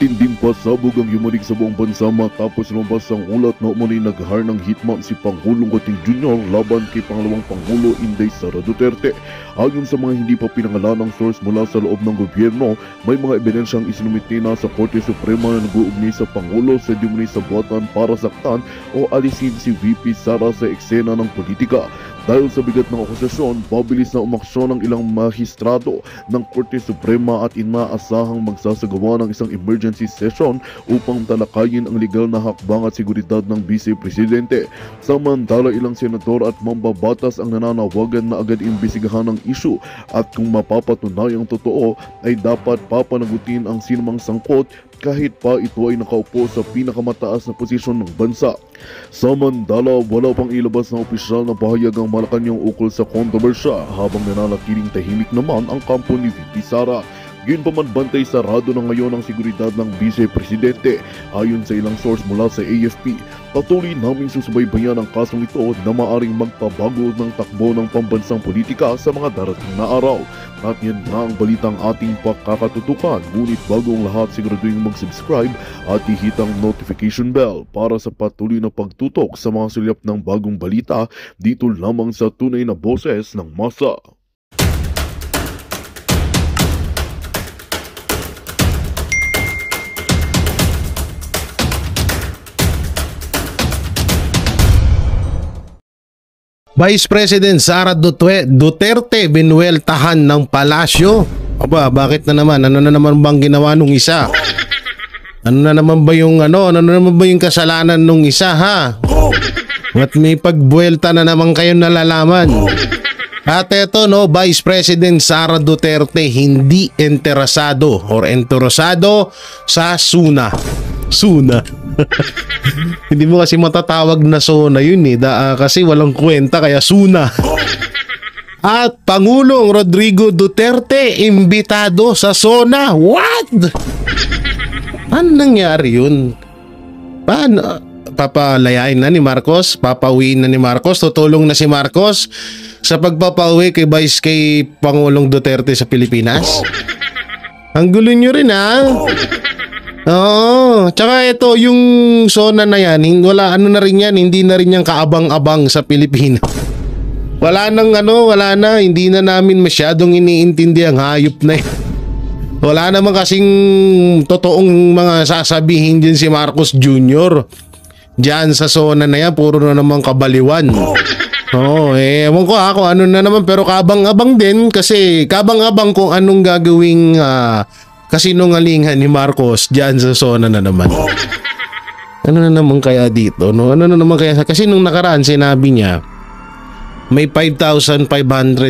Matinding pasabog ang yumanig sa buong bansa matapos lumabas ang ulat na umano'y nag-hire ng hitman si Pangulong Goting Jr. laban kay Pangalawang Pangulo Inday Sara Duterte. Ayon sa mga hindi pa pinangalanang source mula sa loob ng gobyerno, may mga ebidensyang isinumite na sa Korte Suprema na nag-uugnay sa Pangulo sa diumano'y sabuatan para saktan o alisin si VP Sara sa eksena ng politika. Dahil sa bigat ng akusasyon, pabilis na umaksyon ng ilang mahistrado ng Korte Suprema at inaasahang magsasagawa ng isang emergency session upang talakayin ang legal na hakbang at seguridad ng Vice Presidente. Samantala, ilang senador at mambabatas ang nananawagan na agad imbestigahan ng issue at kung mapapatunayang totoo ay dapat papanagutin ang sinumang sangkot kahit pa ito ay nakaupo sa pinakamataas na posisyon ng bansa. Samantala, wala pang ilabas na opisyal na pahayag ang Malacanang ukol sa kontrobersya habang nananatiling tahimik naman ang kampo ni VP Sara. Gayunpaman bantay sarado na ngayon ang seguridad ng Vice Presidente. Ayon sa ilang source mula sa AFP, patuloy naming susubaybayan ang kasong ito na maaring magpabago ng takbo ng pambansang politika sa mga darating na araw. At yan na ang balitang ating pakakatutukan. Ngunit bago ang lahat, siguraduhin mag-subscribe at ihit ang notification bell para sa patuloy na pagtutok sa mga sulap ng bagong balita dito lamang sa tunay na boses ng masa. Vice President Sara Duterte binuweltahan ng palasyo. Aba, bakit na naman? Ano na naman bang ginawa nung isa? Ano na naman ba yung kasalanan nung isa, ha? At may pagbuwelta na naman kayo nalalaman. At eto, no, Vice President Sara Duterte hindi interesado sa SUNA. Hindi mo kasi matatawag na SONA yun kasi walang kwenta kaya SUNA. At Pangulong Rodrigo Duterte imbitado sa SONA. What? Paano nangyari yun? Paano? Papalayain na ni Marcos? Papauwiin na ni Marcos? Tutulong na si Marcos sa pagpapauwi kay Pangulong Duterte sa Pilipinas? Ang gulo nyo rin, ha? Oo, tsaka ito yung SONA na yan, hindi na rin yan kaabang-abang sa Pilipinas. Wala na, hindi na namin masyadong iniintindi ang hayop na yan. Wala naman kasing totoong mga sasabihin din si Marcos Jr. Diyan sa SONA na yan, puro na naman kabaliwan. Oo, ewan ko kung ano na naman, pero kabang-abang din kasi kabang-abang kung anong gagawing kasinungalingan ni Marcos diyan sa SONA na naman. Ano na naman kaya dito? No? Ano na naman kaya? Kasi nung nakaraan sinabi niya may 5,500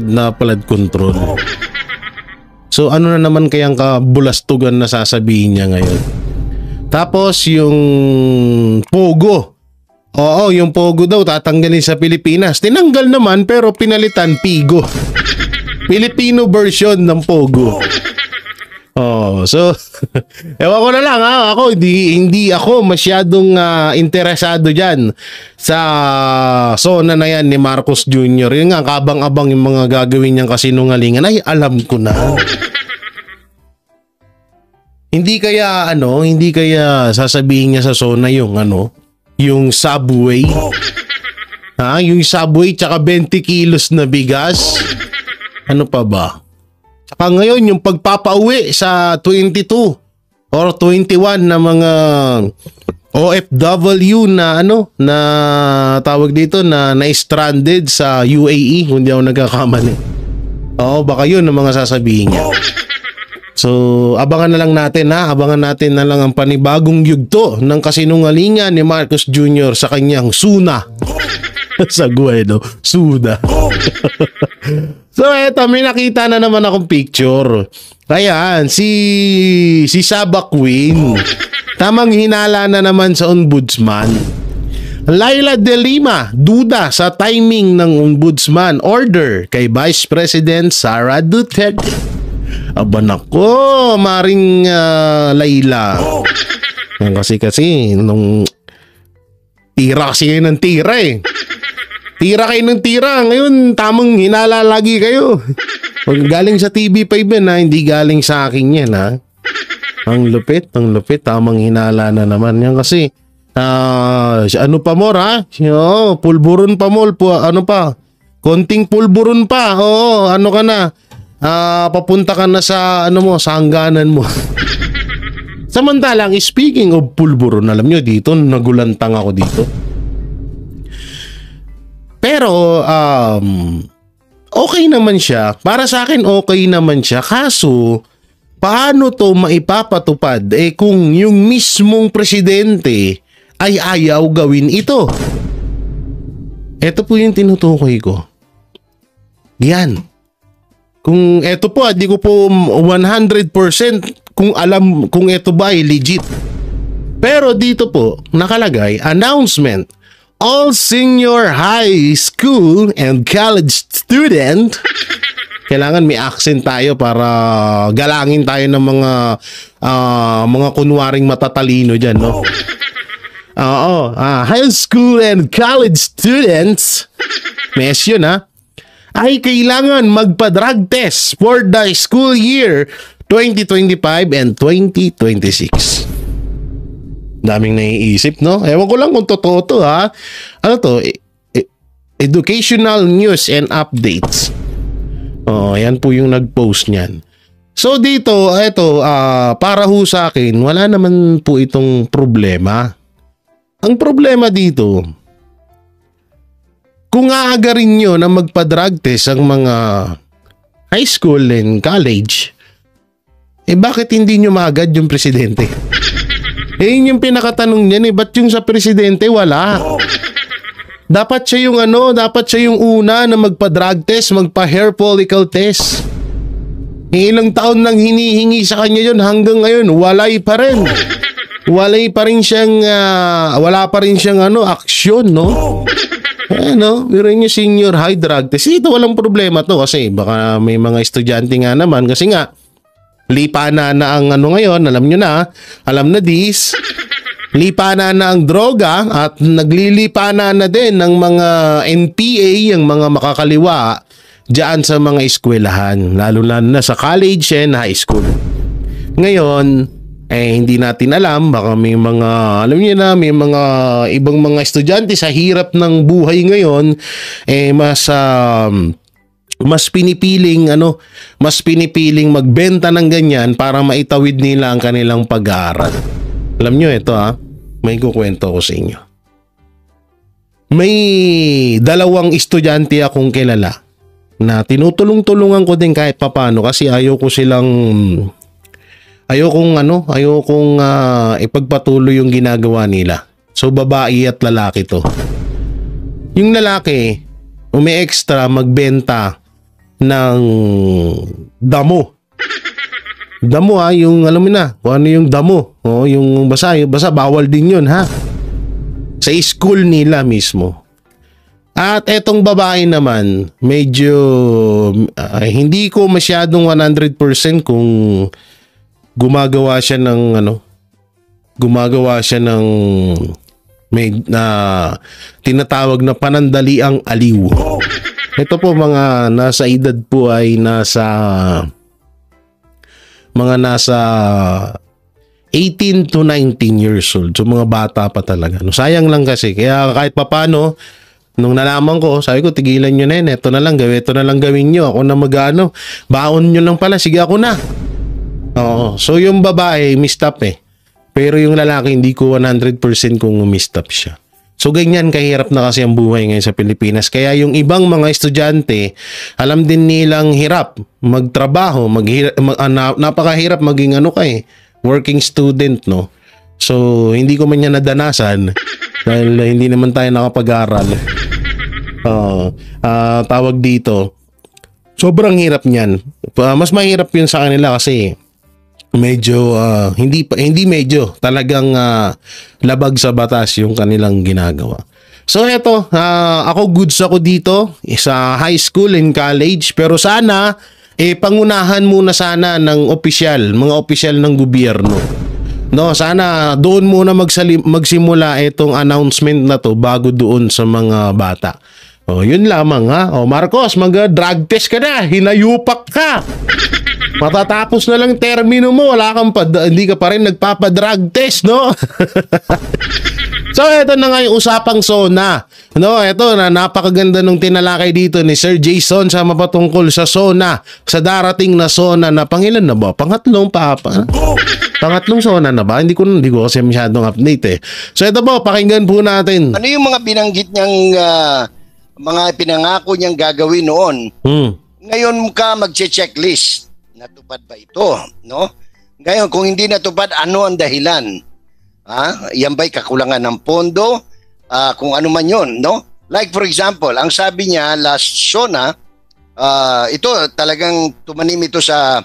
na flood control. So ano na naman kayang kabulastugan na sasabihin niya ngayon? Tapos yung Pogo. Oo, yung Pogo daw tatanggalin sa Pilipinas. Tinanggal naman pero pinalitan Pigo. Filipino version ng Pogo. Oh, so ewan ko na lang, ha. Ako hindi ako masyadong interesado diyan sa SONA na yan ni Marcos Jr. Yun nga, kabang-abang yung mga gagawin niyang kasinungalingan. Ay, alam ko na. Hindi kaya sasabihin niya sa SONA yung subway. Ha, yung subway tsaka 20 kilos na bigas. Ano pa ba? Saka ngayon yung pagpapauwi sa 22 or 21 na mga OFW na na tawag dito na stranded sa UAE, kung di ako nagkakamali. Oo, baka yun ang mga sasabihin niya. So, abangan na lang natin, ha? Abangan natin na lang ang panibagong yugto ng kasinungalingan ni Marcos Jr. sa kanyang SUNA. Sa Guedo, SUNA. So eto, may nakita na naman akong picture. Ayan, si Saba Queen. Tamang hinala na naman sa ombudsman. Laila De Lima, duda sa timing ng ombudsman order kay Vice President Sara Duterte. Aba nako, Maring Laila. Kasi nung tira kasi kayo ng tira Tira kayo ng tira. Ngayon, tamang hinala lagi kayo. Galing sa TV5 yan, ha? Hindi galing sa akin yan, ha? Ang lupit, tamang hinala na naman. Yan kasi, ano pa more ha? Pulburon pa more, ano pa? Konting pulburon pa, oo, ano ka na? Papunta ka na sa, sa hangganan mo. Samantalang, speaking of pulburon, alam nyo dito, nagulantang ako dito. Pero, okay naman siya. Para sa akin, okay naman siya. Kaso, paano to maipapatupad kung yung mismong presidente ay ayaw gawin ito? Ito po yung tinutukoy ko. Yan. Kung ito po, di ko po 100% kung alam kung ito ba ay legit. Pero dito po, nakalagay, announcement. All senior high school and college student. Kailangan may accent tayo para galangin tayo ng mga kunwaring matatalino dyan, no? High school and college students, mes yun ha, ay kailangan magpa-drug test for the school year 2025 and 2026. Daming naiisip, no? Ewan ko lang kung totoo to ha. Ano to? Educational news and updates. Yan po yung nag-post niyan. So dito, ito, para ho sa akin, wala naman po itong problema. Ang problema dito, kung aagarin nyo na magpa-drug test ang mga high school and college, bakit hindi nyo maagad yung presidente? Yun yung pinakatanong niyan ba't yung sa presidente wala? Dapat siya yung dapat siya yung una na magpa-drug test, magpa-hair follicle test. Ilang taon nang hinihingi sa kanya yun hanggang ngayon, walay pa rin. Wala pa rin siyang aksyon, no? Pero yung senior high drug test, ito walang problema to kasi baka may mga estudyante nga naman kasi nga lipa na ang ngayon, alam nyo na, alam na this. Lipa na ang droga at naglilipa na din ng mga NPA, yung mga makakaliwa diyan sa mga eskwelahan, lalo na sa college and high school. Ngayon, hindi natin alam, baka may mga, alam niyo na, may mga ibang mga estudyante sa hirap ng buhay ngayon, mas pinipiling magbenta ng ganyan para maitawid nila ang kanilang pag-aaral. Alam nyo ito may kukwento ko sa inyo. May dalawang estudyante akong kilala na tinutulong-tulungan ko din kahit papano kasi ayokong ipagpatuloy yung ginagawa nila. So babae at lalaki to. Yung lalaki, umi-extra magbenta ng damo. Damo yung alam mo na, kung ano yung damo. Yung basa bawal din yun ha. Sa school nila mismo. At etong babae naman, medyo hindi ko masyadong 100% kung gumagawa siya ng tinatawag na panandaliang aliw. Ito po mga nasa edad po ay nasa 18 to 19 years old. So mga bata pa talaga. Sayang lang kasi. Kaya kahit papano, nung nalaman ko, sabi ko, tigilan nyo na yun. Ito na lang gawin nyo. Ako na baon nyo lang pala. Sige, ako na. Oo. So yung babae, mistap Pero yung lalaki, hindi ko 100% kung mistap siya. So ganyan kahirap na kasi ang buhay ngayon sa Pilipinas. Kaya yung ibang mga estudyante, alam din nilang hirap magtrabaho, napakahirap maging working student, no? So hindi ko man yan nadanasan dahil hindi naman tayo nakapag-aral. Tawag dito, sobrang hirap niyan. Mas mahirap yun sa kanila kasi medyo talagang labag sa batas yung kanilang ginagawa. So eto, ako goods ako dito sa high school and college, pero sana pangunahan muna sana ng mga opisyal ng gobyerno. No, sana doon muna magsimula itong announcement na to bago doon sa mga bata. Yun lamang ha. Marcos, mag-drug test ka na, hinayupak ka. Matatapos na lang termino mo, hindi ka pa rin nagpapa-drug test, no? So, eto na nga yung usapang SONA. No, eto na napakaganda nung tinalakay dito ni Sir Jason sa mapatungkol sa SONA, sa darating na SONA na pangilan na ba? Pangatlong SONA na ba? Hindi ko kasi masyadong update eh. So, eto po, pakinggan po natin. Ano yung mga binanggit niyang mga pinangako niyang gagawin noon? Ngayon ka magche-checklist. Natupad ba ito? No? Ngayon, kung hindi natupad, ano ang dahilan? Yan ba'y kakulangan ng pondo? Kung ano man yun, no? Like for example, ang sabi niya last SONA, ito talagang tumanim ito sa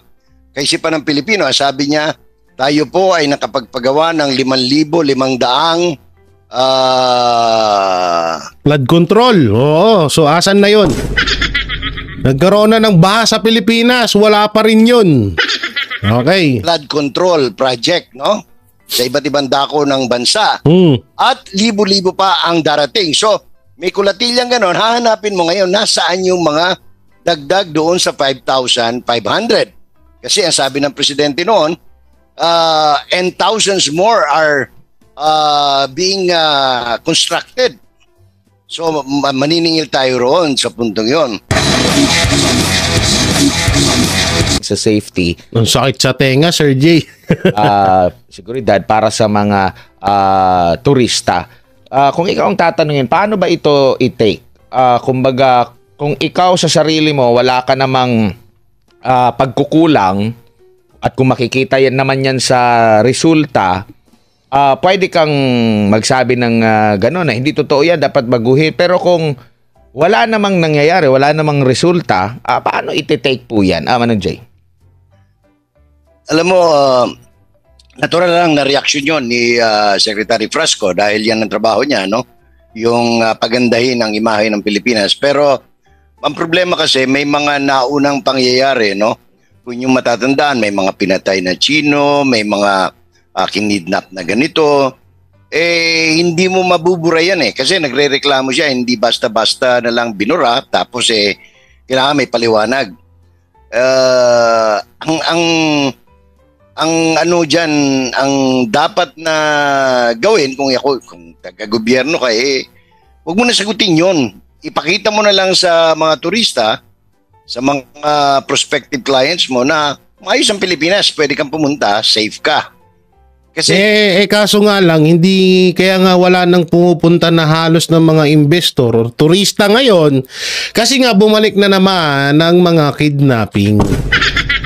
kaisipan ng Pilipino. Sabi niya, tayo po ay nakapagpagawa ng 5,500 flood control. Oo, so asan na yun? Nagkaroon na ng baha sa Pilipinas, wala pa rin yun. Okay. flood control project, no? Sa iba't ibang dako ng bansa. At libo-libo pa ang darating. So, may kulatilyang ganon, hahanapin mo ngayon nasaan yung mga dagdag doon sa 5,500. Kasi ang sabi ng presidente noon, and thousands more are being constructed. So, maniningil tayo roon sa puntong yon. Sa safety. Ang sakit sa tenga, Sir J. Seguridad para sa mga turista. Kung ikaw ang tatanungin, paano ba ito i-take? Kumbaga, kung ikaw sa sarili mo, wala ka namang pagkukulang at kung makikita yan naman yan sa resulta, pwede kang magsabi ng gano'n na hindi totoo yan, dapat baguhin. Pero kung wala namang nangyayari, wala namang resulta, paano iti-take po yan? Manong Jay? Alam mo, natural lang na reaksyon yon ni Secretary Frasco dahil yan ang trabaho niya, no? Yung pagandahin ang imahe ng Pilipinas. Pero ang problema kasi may mga naunang pangyayari, no? Kung yung matatandaan, may mga pinatay na Chino, may mga kinidnap na ganito. Hindi mo mabubura yan eh. Kasi nagre-reklamo siya, hindi basta-basta na lang binura, tapos kailangan may paliwanag. Ang ano dyan, ang dapat na gawin, kung taga-gobyerno ka, huwag mo na sagutin yun. Ipakita mo na lang sa mga turista, sa mga prospective clients mo na maayos ang Pilipinas, pwede kang pumunta, safe ka. Kasi kaso nga lang, hindi, kaya nga wala nang pumupunta na halos ng mga investor or turista ngayon kasi nga bumalik na naman ng mga kidnapping.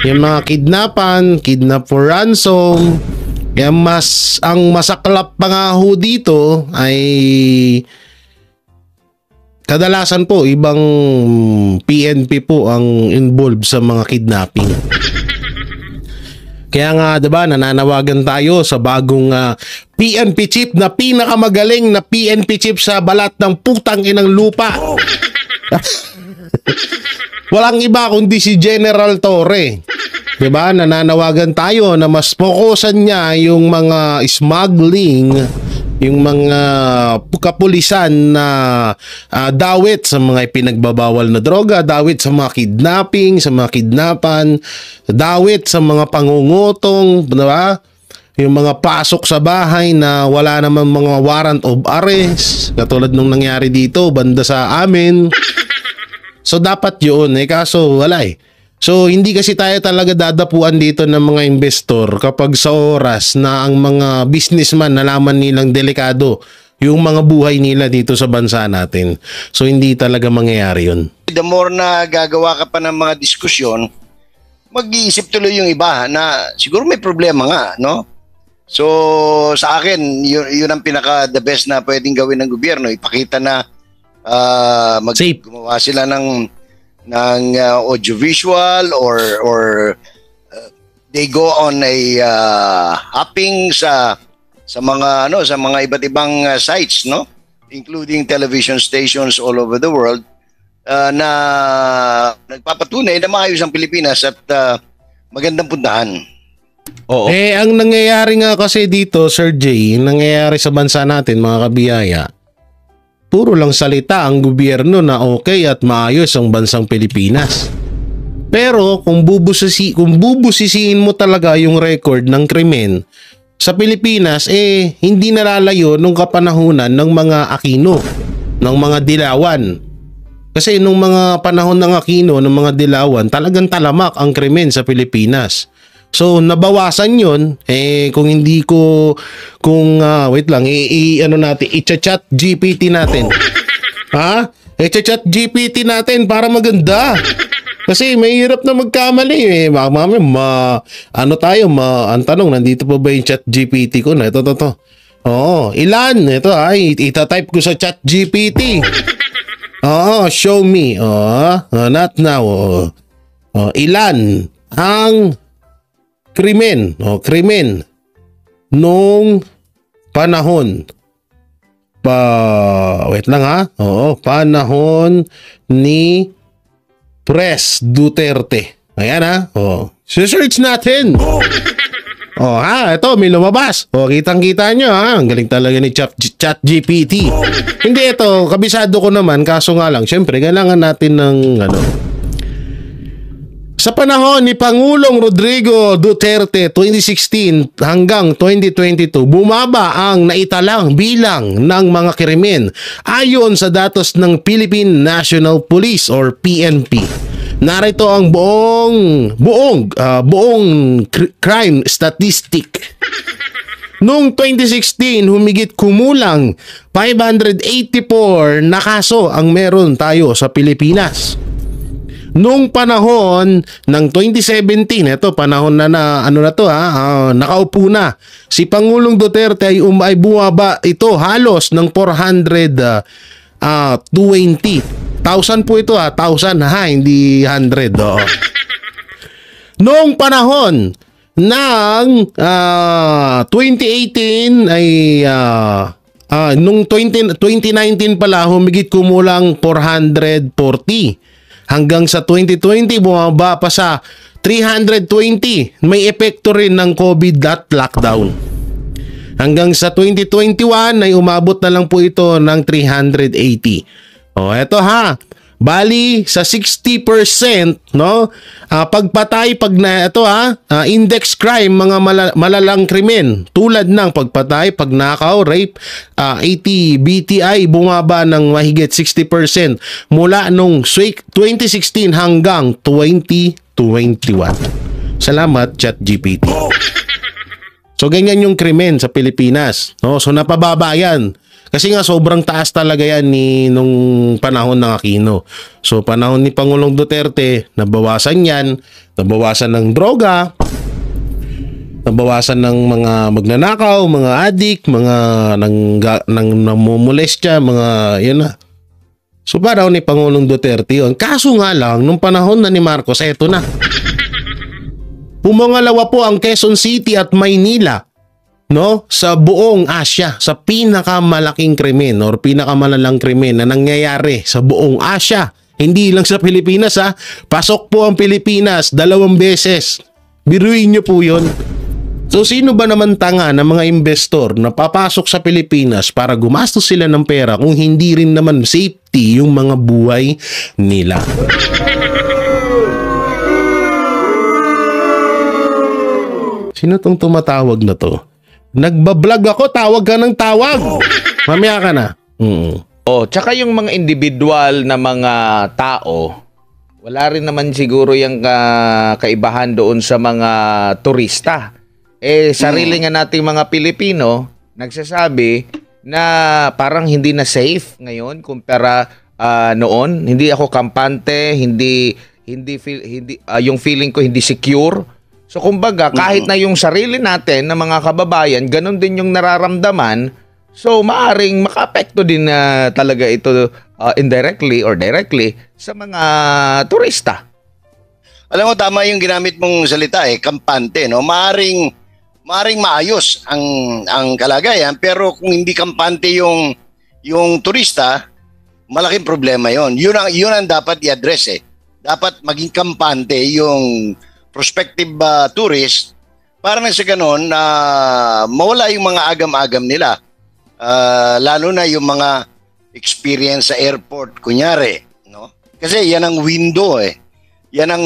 Yung mga kidnap for ransom. Kaya ang masaklap pa nga ho dito ay kadalasan po ibang PNP po ang involved sa mga kidnapping. Kaya nga, diba, nananawagan tayo sa bagong PNP chief na pinakamagaling na PNP chief sa balat ng putang inang lupa. Walang iba kundi si General Torre. Diba, nananawagan tayo na mas fokusan niya yung mga smuggling, yung mga kapulisan na dawit sa mga ipinagbabawal na droga, dawit sa mga kidnapping, sa mga kidnapan, dawit sa mga pangungutong, diba? Yung mga pasok sa bahay na wala naman mga warrant of arrest, katulad nung nangyari dito, banda sa amin. So dapat yun, kaso wala eh. So hindi kasi tayo talaga dadapuan dito ng mga investor kapag sa oras na ang mga businessman nalaman nilang delikado yung mga buhay nila dito sa bansa natin. So hindi talaga mangyayari yun. The more na gagawa ka pa ng mga diskusyon, mag-iisip tuloy yung iba na siguro may problema nga, no? So sa akin, yun ang the best na pwedeng gawin ng gobyerno. Ipakita na gumawa sila ng audiovisual or they go on a hopping sa mga sa mga iba't ibang sites, no, including television stations all over the world na nagpapatunay na maayos ang Pilipinas at magandang puntahan. Oo. Ang nangyayari nga kasi dito, Sir J, nangyayari sa bansa natin, mga kabiyaya, puro lang salita ang gobyerno na okay at maayos ang bansang Pilipinas. Pero kung bubusisiin mo talaga yung record ng krimen sa Pilipinas, hindi nalalayo nung kapanahunan ng mga Aquino, ng mga Dilawan. Kasi nung mga panahon ng Aquino, ng mga Dilawan, talagang talamak ang krimen sa Pilipinas. So nabawasan yun, wait lang, i-chat GPT natin. Ha? I-chat GPT natin para maganda. Kasi mahirap na magkamali ang tanong, nandito pa ba yung chat GPT ko na? Ito. Oo, ilan? Ito itatype ko sa chat GPT. Oo, show me. Not now. Ilan ang krimen nung panahon panahon ni Pres Duterte. Ayan search natin. Ito may lumabas. Kitang-kita nyo ang galing talaga ni Chat GPT. Hindi, ito kabisado ko naman, kaso nga lang syempre kailangan natin ng sa panahon ni Pangulong Rodrigo Duterte 2016 hanggang 2022, bumaba ang naitalang bilang ng mga krimen ayon sa datos ng Philippine National Police or PNP. Narito ang buong crime statistic. Noong 2016, humigit kumulang 584 na kaso ang meron tayo sa Pilipinas. Nung panahon ng 2017, ito panahon nakaupo na si Pangulong Duterte ay bumaba ito halos ng 420,000 po ito 1,000 hindi 100. Noong panahon ng 2018 ay nung 2019 pala humigit kumulang 440. Hanggang sa 2020, bumaba pa sa 320. May epekto rin ng COVID at lockdown. Hanggang sa 2021 ay umabot na lang po ito ng 380. Eto Bali sa 60%, pagpatay index crime, mga malalang krimen tulad ng pagpatay, pagnakaw, rape, ATBTI bumaba ng mahigit 60% mula nung 2016 hanggang 2021. Salamat ChatGPT. So ganyan yung krimen sa Pilipinas, So napababa yan. Kasi nga sobrang taas talaga yan nung panahon ng Aquino. So panahon ni Pangulong Duterte, nabawasan yan, nabawasan ng droga, nabawasan ng mga magnanakaw, mga adik, mga namumulestya, mga yun na. So panahon ni Pangulong Duterte yun. Kaso nga lang, nung panahon na ni Marcos, eto na. Pumangalawa po ang Quezon City at Maynila. Sa buong Asia, sa pinakamalaking krimen or pinakamalalang krimen na nangyayari sa buong Asia. Hindi lang sa Pilipinas Pasok po ang Pilipinas 2 beses. Biruin nyo po yun. So sino ba naman tanga na mga investor na papasok sa Pilipinas para gumastos sila ng pera kung hindi rin naman safety yung mga buhay nila? Sino tong tumatawag na to? Nagbablog ako, tawag ka ng tawag. Mamaya ka na. Tsaka yung mga individual na mga tao, wala rin naman siguro yung kaibahan doon sa mga turista. Sarili nga nating mga Pilipino, nagsasabi na parang hindi na safe ngayon kumpara noon. Hindi ako kampante, hindi yung feeling ko hindi secure. So kumbaga, kahit na yung sarili natin na mga kababayan, ganun din yung nararamdaman, so maaring makaapekto din talaga ito indirectly or directly sa mga turista. Alam mo, tama yung ginamit mong salita kampante, Maaring maayos ang kalagayan, pero kung hindi kampante yung turista, malaking problema yon. Yun ang dapat i-address Dapat maging kampante yung prospective tourist para na sa ganon na mawala yung mga agam-agam nila. Lalo na yung mga experience sa airport, kunyari. Kasi yan ang window Yan ang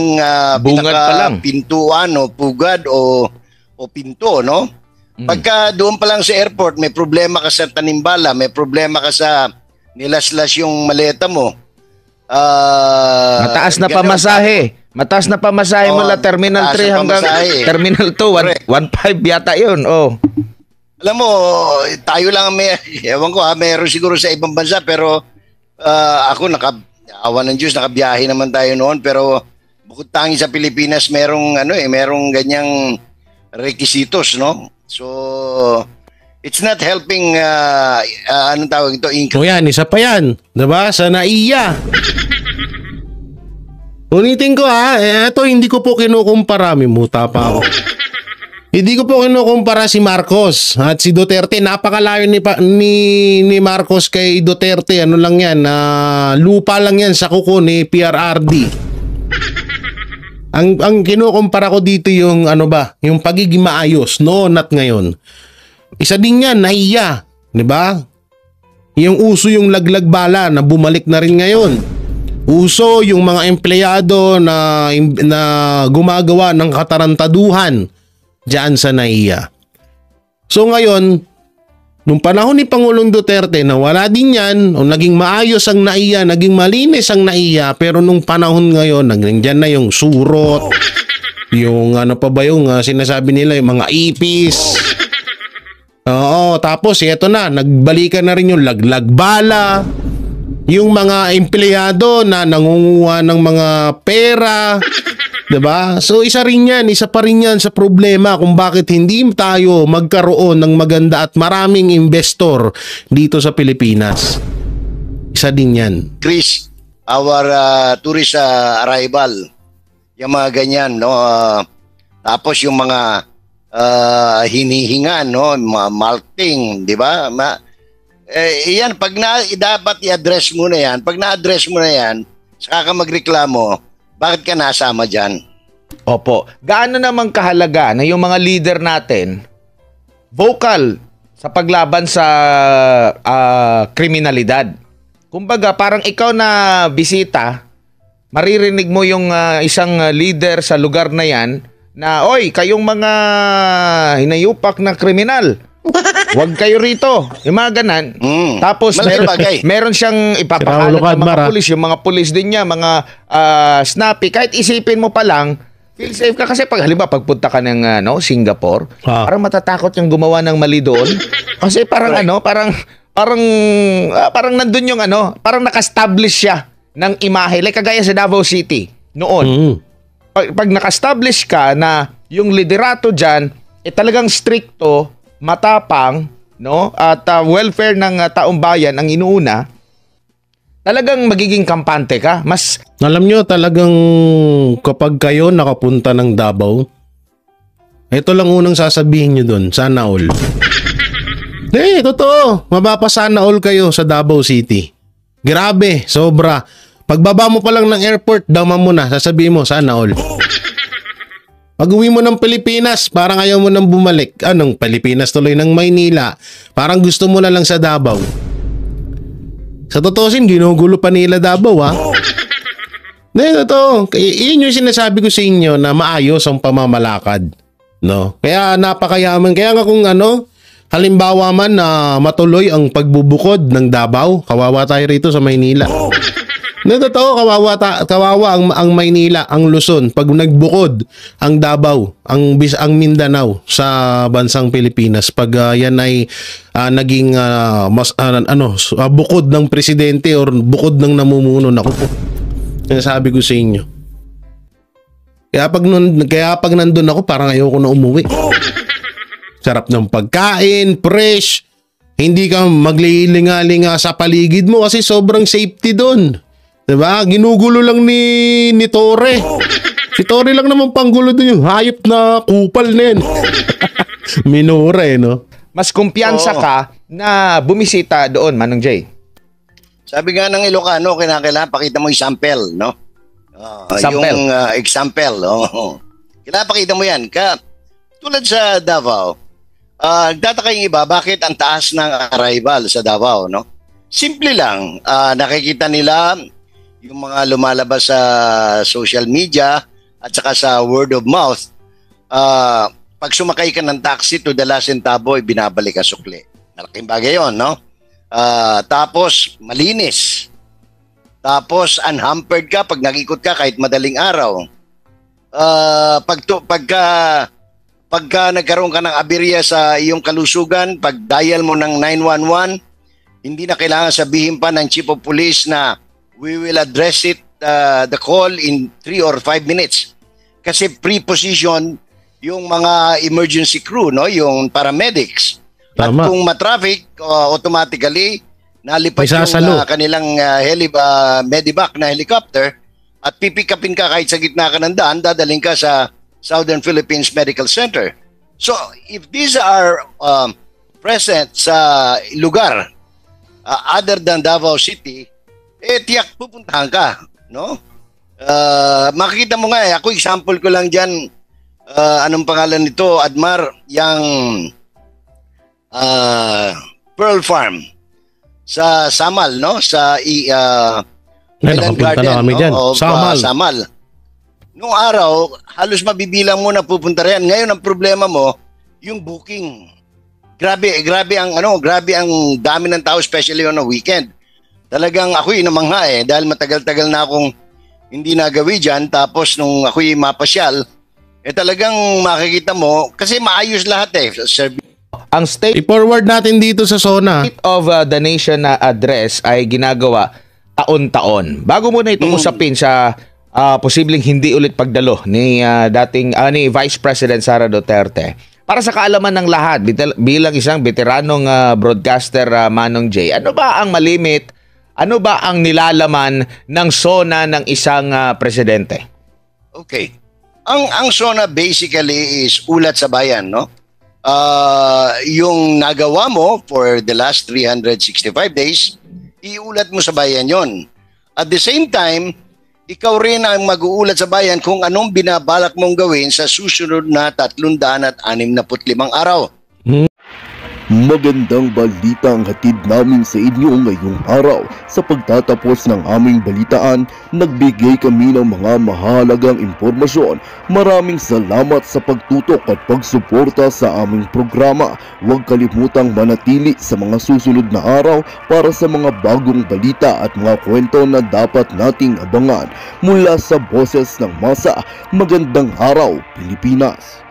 Bungad pa lang. pintuan o pugad o pinto, no? Pagka doon pa lang sa airport, may problema ka sa tanimbala, may problema ka sa nilaslas yung maleta mo. Mataas na ganun. pamasahe. Mataas na pamasahe mula Terminal mataas 3 na hanggang pamasahe. Terminal 2. Correct. 1.5 yata yun. Oh. Alam mo, tayo lang may, ewan ko meron siguro sa ibang bansa, pero ako, awa ng Diyos, nakabiyahe naman tayo noon, pero bukod tangi sa Pilipinas, merong ganyang requisitos, no? So, it's not helping, anong tawag ito, income. O yan, isa pa yan. Diba? Sa NAIA. Ulitin ko ito hindi ko po kinukumpara, mimuta pa ako. Hindi ko po kinukumpara si Marcos at si Duterte. Napakalayo ni Marcos kay Duterte. Ano lang yan, lupa lang yan sa kuko ni PRRD. Ang kinukumpara ko dito yung yung pagiging maayos noon at ngayon. Isa din yan, NAIA, 'di ba? Yung uso yung laglag bala na bumalik na rin ngayon. Uso yung mga empleyado na gumagawa ng katarantaduhan diyan sa NAIA. So ngayon, nung panahon ni Pangulong Duterte na wala din yan, o naging maayos ang NAIA, naging malinis ang NAIA, pero nung panahon ngayon, nandiyan na yung surot, yung pa ba yung sinasabi nila, yung mga ipis. Oo, tapos ito na, nagbalikan na rin yung laglag bala, yung mga empleyado na nangunguha ng mga pera, 'di ba? So isa pa rin yan sa problema kung bakit hindi tayo magkaroon ng maganda at maraming investor dito sa Pilipinas. Isa din yan. Chris, our tourist arrival, yung mga ganyan, no? Tapos yung mga hinihingan, no? Mga malting, di ba? Yan, dapat i-address mo na yan. Pag na-address mo na yan, saka ka magreklamo, bakit ka nasama dyan? Opo. Gaano naman kahalaga na yung mga leader natin vocal sa paglaban sa kriminalidad? Kumbaga, parang ikaw na bisita, maririnig mo yung isang leader sa lugar na yan na, oy, kayong mga hinayupak na kriminal, wag kayo rito. Yung mga ganan. Tapos meron siyang ipapakalat ng mga pulis. Yung mga pulis din niya, mga snappy. Kahit isipin mo pa lang, feel safe ka. Kasi halimbawa, pagpunta ka ng Singapore, parang matatakot yung gumawa ng mali doon. Kasi parang parang nandun yung parang naka-establish siya ng imahe. Like kagaya sa Davao City noon. Pag naka-establish ka na yung liderato dyan, talagang stricto, matapang, no? At welfare ng taong bayan ang inuuna, talagang magiging kampante ka. Mas alam nyo, talagang kapag kayo nakapunta ng Davao, ito lang unang sasabihin nyo dun, sana all. Totoo. Mapapasana all kayo sa Davao City. Grabe, sobra. Pagbaba mo pa lang ng airport, dama mo na, sasabihin mo, sana all. Pag uwi mo ng Pilipinas, parang ayaw mo nang bumalik. Anong Pilipinas tuloy ng Maynila? Parang gusto mo na lang sa Davao. Sa totosin, ginugulo pa nila Davao, ha? Totoo. Iyon yung sinasabi ko sa inyo na maayos ang pamamalakad. No? Kaya napakayaman. Kaya nga kung halimbawa man na matuloy ang pagbubukod ng Davao, kawawa tayo rito sa Maynila. Totoo, kawawa ang Maynila, ang Luzon pag nagbukod ang Davao, ang Mindanao sa bansang Pilipinas pag yan ay naging bukod ng presidente or bukod ng namumuno. Naku po. Sinasabi ko sa inyo. Kaya pag nandun ako, parang ayoko na umuwi. Sarap ng pagkain, fresh. Hindi ka maglilinga-linga sa paligid mo kasi sobrang safety doon. Diba? Ginugulo lang ni Torre. Si Torre lang naman panggulo doon, yung hayop na kupal na yan. Minura no? Mas kumpiyansa ka na bumisita doon, Manong Jay. Sabi nga ng Ilocano, kinakailangan pakita mo yung sample, no? Sample. Yung example. Kailangan pakita mo yan. Tulad sa Davao, nagtataka yung iba, bakit ang taas ng arrival sa Davao, no? Simple lang, nakikita nila yung mga lumalabas sa social media at saka sa word of mouth, pag sumakay ka ng taxi to the last centavo, binabalik ka sukli. Malaking bagay yun, no? Tapos, malinis. Tapos, unhampered ka pag nag-ikot ka kahit madaling araw. Pagka nagkaroon ka ng aberya sa iyong kalusugan, pag dial mo ng 911, hindi na kailangan sabihin pa ng Chief of Police na we will address the call in 3 or 5 minutes. Kasi pre-position yung mga emergency crew, no, yung paramedics. Tama. At kung matraffic, automatically nalipat Isasalo. yung kanilang medevac na helicopter at pipikapin ka kahit sa gitna ka ng daan, dadaling ka sa Southern Philippines Medical Center. So, if these are present sa lugar other than Davao City, tiyak pupuntahan ka, no? Makikita mo nga ako example ko lang diyan, anong pangalan nito, Admar, yang Pearl Farm sa Samal, no? Sa Island Garden, na kami no? dyan. Of, Samal. Noong araw, halos mabibilang mo na pupunta riyan. Ngayon ang problema mo, yung booking. Grabe ang dami ng tao, especially on a weekend. Talagang ako'y namangha dahil matagal-tagal na akong hindi nagawi dyan. Tapos nung ako'y mapasyal, talagang makikita mo, kasi maayos lahat Ang State I-forward natin dito sa SONA. of the Nation na address ay ginagawa taon-taon. Bago muna itong usapin sa posibleng hindi ulit pagdalo ni ni Vice President Sara Duterte. Para sa kaalaman ng lahat, bilang isang veteranong broadcaster, Manong J, ano ba ang malimit, ano ba ang nilalaman ng SONA ng isang presidente? Okay. Ang SONA basically is ulat sa bayan, no? Yung nagawa mo for the last 365 days, iulat mo sa bayan yon. At the same time, ikaw rin ang mag-uulat sa bayan kung anong binabalak mong gawin sa susunod na 365 araw. Magandang balita ang hatid namin sa inyo ngayong araw. Sa pagtatapos ng aming balitaan, nagbigay kami ng mga mahalagang impormasyon. Maraming salamat sa pagtutok at pagsuporta sa aming programa. Huwag kalimutang manatili sa mga susunod na araw para sa mga bagong balita at mga kwento na dapat nating abangan. Mula sa Boses ng Masa, magandang araw, Pilipinas!